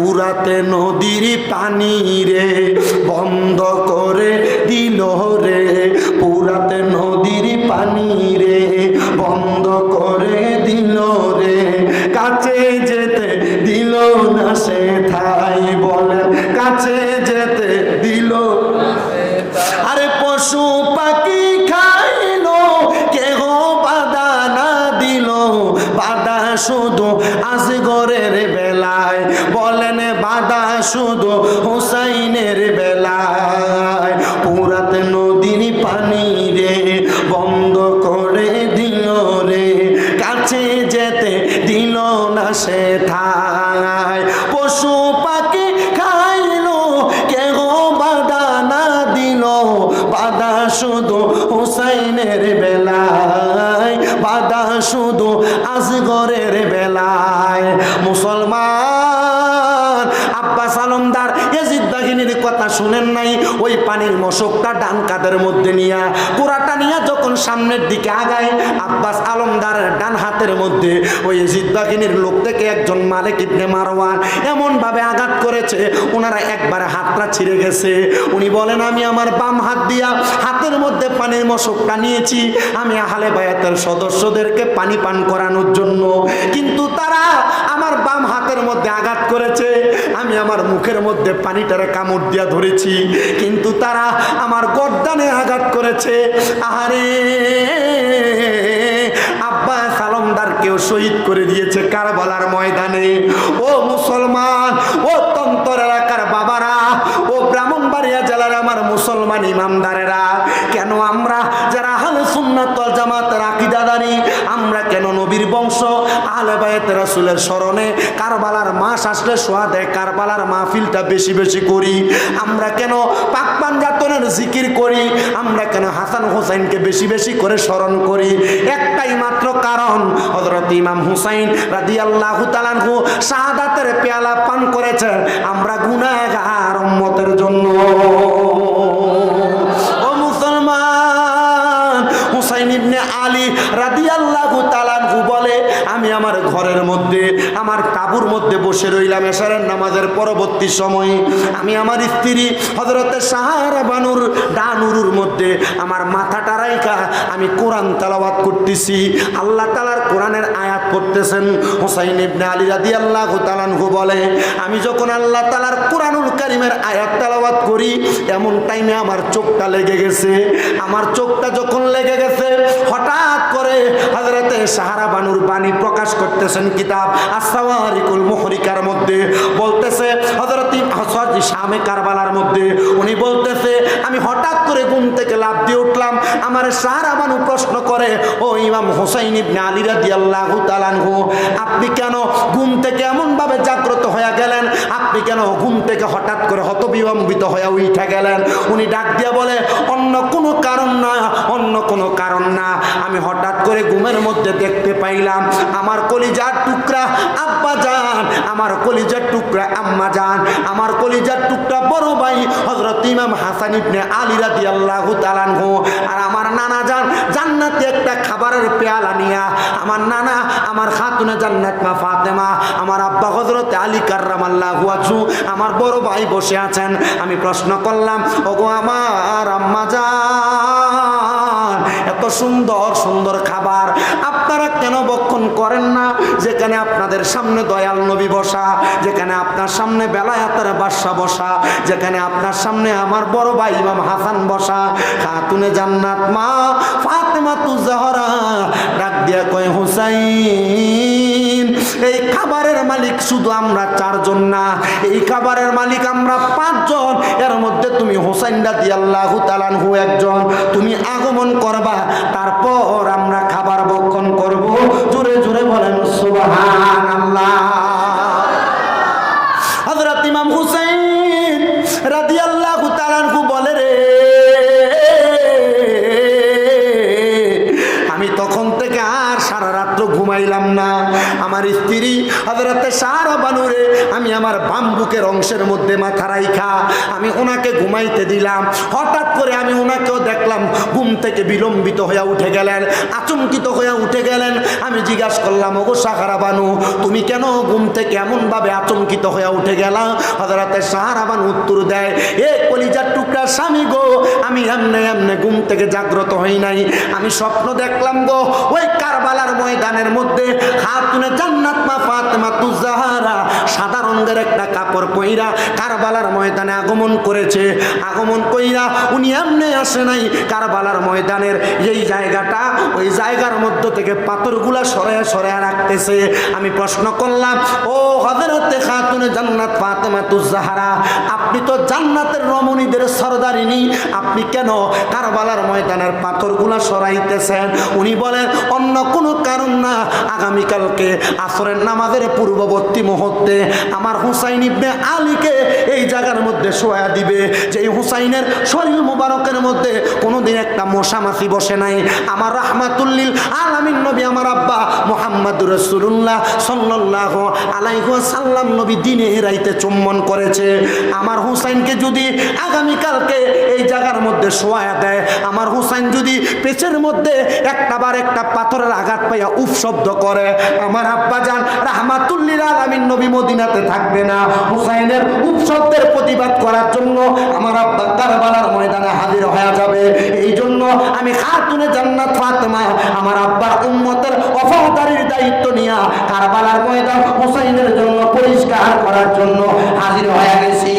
পুরাতে নদীর পানি রে বন্ধ করে দিল রে, পুরাতে নদীর পানি রে বন্ধ করে দিল রে, কাছে যেতে দিল না সে ঠাই, বলেন কাছে যেতে দিল। আরে পশু পাখি খাইলো কেহ বাধা না দিল, বাধা শুধু আসগরের বেলায়, বলেন বাধা শুধু হুসাইনের বেলায়, পুরাতে নদীর পানি রে বন্ধ করে দিল রে, কাছে যেতে দিল না সে ঠাই, পশু পাখি খাইলো কেহ বাধা না দিল, বাধা শুধু হুসাইনের বেলায়, বাধা শুধু আসগরের বেলায়। মুসলমান আব্বাস আলমদার ইয়াজিদ বাহিনীর কথা শুনেন নাই? ওই পানির মশকটা ডান কাঁধের মধ্যে নিয়া পুরাটা নিয়া যখন সামনের দিকে আগায়, আব্বাস আলমদার ডান হাতের মধ্যে ওই ইয়াজিদ বাহিনীর লোক থেকে একজন মালিক ইবনে মারওয়ান এমন ভাবে আঘাত করেছে, ওনারা একবারে হাতটা ছিঁড়ে গেছে। উনি বলেন আমি আমার বাম হাত দিয়া হাতের মধ্যে পানির মশকটা নিয়েছি আমি আহলে বায়াতের সদস্যদেরকে পানি পান করানোর জন্য, কিন্তু তারা আমার বাম হাতের মধ্যে আঘাত করেছে, আমি আমার মুখের মধ্যে পানিটারে কামড় দিয়া ধরেছি, কিন্তু তারা আমার গর্দানে আঘাত করেছে। আহারে আব্বাস আলমদারকেও শহীদ করে দিয়েছে কারবালার ময়দানে। ও মুসলমান, ও তন্তর এলাকার বাবারা, ও ব্রাহ্মণবাড়িয়া জেলার আমার মুসলমান ইমামদারেরা, কেন আমরা যারা আহলে সুন্নাত ওয়াল জামাতের আকীদাদারী, আমরা কেন নবীর বংশ আহলে বায়াত রাসূলের স্মরণে কারবালার মাস আসলে সোহাদে কারবালার মাহফিলটা বেশি বেশি করি? আমরা কেন পাক পাঞ্জাতনের জিকির করি? আমরা কেন হাসান হোসেনকে বেশি বেশি করে স্মরণ করি? একটাই মাত্র কারণ, হযরত ইমাম হুসাইন রাদিয়াল্লাহু তাআলা আনহু শাহাদাতের পেয়ালা পান করেছেন আমরা গুনাহগার উম্মতের জন্য। ও মুসলমান, হুসাইন ইবনে আলী রাদিয়াল্লাহু তাআলা আনহু বলে আমি আমার ঘরের মধ্যে আমার তাঁবুর মধ্যে বসে রইলাম এশারের নামাজের পরবর্তী সময়ে, আমি আমার স্ত্রী হযরতে সাহারা বানুর ডানুরুর মধ্যে আমার মাথাটা রাইখা আমি কোরআন তেলাওয়াত করতেছি, আল্লাহ তাআলার কোরআনের আয়াত পড়তেছেন। হুসাইন ইবনে আলী রাদিয়াল্লাহু তাআলা আনহু বলে আমি যখন আল্লাহ তাআলার কোরআনুল কারীমের আয়াত তেলাওয়াত করি এমন টাইমে আমার চোখটা লেগে গেছে। আমার চোখটা যখন লেগে গেছে হঠাৎ করে হযরতে সাহারা বানুর বাণী প্রকাশ করতেছেন কিতাব আস-সাওয়ারিকুল মুহরিকার মধ্যে, বলতেছে হযরত শামে কারবালার মধ্যে উনি বলতেছে আমি হঠাৎ করে ঘুম থেকে লাফ দিয়ে উঠলাম, আমার সাহারা বানু প্রশ্ন করে ও ইমাম হুসাইন ইবনে আলী রাদিয়াল্লাহু তাআলা আনহু আপনি কেন ঘুম থেকে এমন ভাবে জাগ্রত হয়ে গেলেন, আপনি কেন ঘুম থেকে হঠাৎ করে হতবিলম্বিত হয়ে উঠে গেলেন? উনি ডাক দিয়া বলে অন্য কোনো কারণ না, অন্য কোনো কারণ না, আমি হঠাৎ করে ঘুমের মধ্যে দেখতে পাইলাম আমার কলিজার টুকরা আব্বা জান, আমার কলিজার টুকরা আম্মা জান, আমার কলিজার টুকরা বড় ভাই হযরত ইমাম হাসান ইবনে আলী রাদিয়াল্লাহু তাআলা আনহু আর আমার নানা জান জান্নাতে একটা খাবারের পেয়ালা নিয়া, আমার নানা আমার খাতুনে জান্নাত মা ফাতেমা, আমার আব্বা হযরত আলী কাররামাল্লাহু ওয়াজহু, আমার বড় ভাই বসে আছেন। আমি প্রশ্ন করলাম ওগো আমার আম্মা জান, এত সুন্দর সুন্দর খাবার আপনারা কেন ভক্ষণ করেন না? যেখানে আপনাদের সামনে দয়াল নবী বসা, যেখানে আপনার সামনে বেলায়েতের বাদশা বসা, যেখানে আপনার সামনে আমার বড় ভাই ইমাম হাসান বসা, খাতুনে জান্নাত মা ফাতেমা তুজহরা ডাক দিয়া কয় হুসাইন এই খাবারের মালিক শুধু আমরা চারজন না, এই খাবারের মালিক আমরা পাঁচজন, এর মধ্যে তুমি হুসাইন রাদিয়াল্লাহু তাআলা আনহু একজন, তুমি আগমন করবা তারপর আমরা খাবার ভক্ষণ করব। জোরে জোরে বলেন সুবহানাল্লাহ। হযরত ইমাম হুসাইন রাদিয়াল্লাহু তাআলা আনহু বলে রে আমি তখন থেকে আর সারা রাত্র ঘুমাইলাম না, আমার স্ত্রী হযরতে সাহারা বানুরে আমি আমার বাম বুকের অংশের মধ্যে মাথা রাইখা আমি ওনাকে ঘুমাইতে দিলাম। হঠাৎ করে আমি ওনাকেও দেখলাম ঘুম থেকে বিলম্বিত হয়ে উঠে গেলেন, আচমকিত হয়ে উঠে গেলেন। আমি জিজ্ঞাসা করলাম, ওগো সাহারা বানু, তুমি কেন ঘুম থেকে এমনভাবে আচমকিত হয়ে উঠে গেলা? হযরতে সাহারা বানু উত্তর দেয়, এ কলিজার টুকরা স্বামী গো, আমি এমনে এমনে ঘুম থেকে জাগ্রত হই নাই। আমি স্বপ্ন দেখলাম গো, ওই কারবালার ময়দানের মধ্যে খাতুনে জান্নাত মা ফাতেমা তুজ জাহরা সাদা রঙের একটা কাপড় পইরা কারবালার ময়দানে আগমন করেছে। আগমন কইরা উনি এমনি আসে নাই, কারবালার ময়দানের এই জায়গাটা, ওই জায়গার মধ্য থেকে পাথরগুলা সরায়া সরায়া রাখতেছে। আমি প্রশ্ন করলাম, ও হযরতে খাতুনে জান্নাত ফাতেমা তুজ জাহরা, আপনি তো জান্নাতের রমণীদের সরদারিনী, আপনি কেন কারবালার ময়দানের পাথরগুলা সরাইতেছেন? উনি বলেন, অন্য কোনো কারণ না, আগামীকালকে আসরের নামাজের পূর্ববর্তী মুহূর্তে আমার হুসাইন ইবনে আলীকে এই জায়গার মধ্যে শোয়া দিবে। যে হুসাইনের শরীর মুবারকের মধ্যে কোনোদিন একটা মশা মাছি বসে নাই। আমার রাহমাতুল্লিল আলামিন নবী, আমার আব্বা মুহাম্মদুর রাসূলুল্লাহ সাল্লাল্লাহু আলাইহি ওয়াসাল্লাম নবী দিনে রাইতে চুম্বন করেছে। আমার হুসাইনকে যদি আগামীকালকে এই জায়গার মধ্যে শোয়া দেয়, আমার হুসাইন যদি পেটের মধ্যে একটাবার একটা পাথরের আঘাত পাইয়া উফ শব্দ করে, আমার আব্বা জান রাহমাতুল্লিল আলামিন নবী মদিনাতে থাকবে না। হুসাইনের উফ শব্দের প্রতিবাদ করার জন্য আমার আব্বা কারবালার ময়দানে হাজির হয়ে যাবে। এই জন্য আমি খাতুনে জান্নাত ফাতেমা, আমার আব্বার উম্মতের ওফাদারির দায়িত্ব নিয়ে কারবালার ময়দান হুসাইনের জন্য পরিষ্কার করার জন্য হাজির হয়ে গেছি।